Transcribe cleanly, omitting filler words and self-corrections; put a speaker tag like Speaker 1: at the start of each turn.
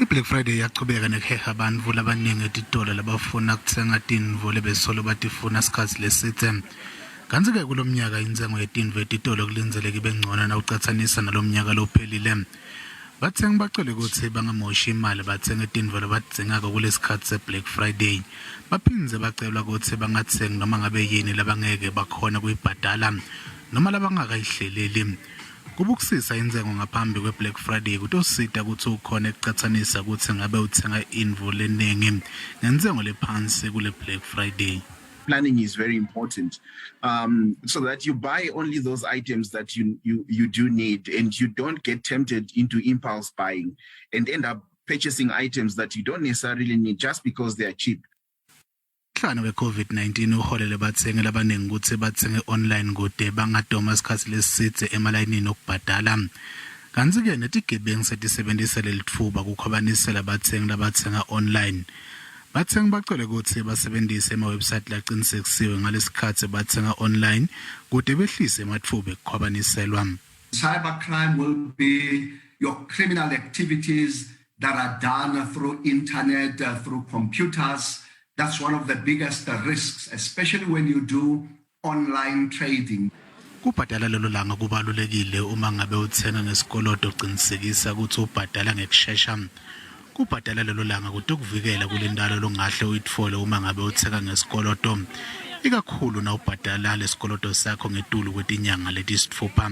Speaker 1: Black Friday yaqhubeka nekuheha abantu labaningi etitolo labafuna ukuthenga tinvo lebesolo batifuna sikhathi lesithe. Kanti-ke kulomnyaka inzengo yetinvo etitolo kulinzeleke ibe ngcono nawucathanisa nalomnyaka lophelile. Bathengi bacele ukuthi bangamoshi imali bathenga tinvo labadingako kulesikhathi se-Black Friday. Baphindze bacelwa ukuthi bangathengi noma ngabe yini labangeke bakhona kuyibhadala noma labangakayihleleli. Kubukusisa inzengo ngaphambi kwe-Black Friday kutosita ukuthi ukhona ekucathanisa ukuthi ngabe uthenga invo leningi ngenzengo lephansi kule-Black Friday.
Speaker 2: Planning is very important, so that you buy only those items that you do need, and you don't get tempted into impulse buying and end up purchasing items that you don't necessarily need just because they are cheap.
Speaker 1: Umkhuhlane we-COVID-19 uholele bathengi labaningi ukuthi bathenge online kude bangadoma isikhathi lesithe emalayinini okubhadala. Kanti-ke netigebengu setisebenzisa leli thuba kukhwabanisela bathengi labathenga online. Bathengi bacele ukuthi basebenzise amawebsite laqinisekisiwe ngalesikhathi bathenga online kude behlise emathuba ekukhwabaniselwa.
Speaker 3: Cybercrime will be your criminal activities that are done through internet, through computers. That's one of the biggest risks, especially when you do online trading.
Speaker 1: Kubhadala lelo langa kubalulekile uma ngabe uthenga ngesikoloto uqinisekisa ukuthi ubhadala ngekusheshsha. Kubhadala lelo langa kutokuvikela kulendalo longahle uyitfole uma ngabe uthenga ngesikoloto. Ikakhulu na ubhadala lesikoloto sakho ngetulu kwetinyanga letisitfupha.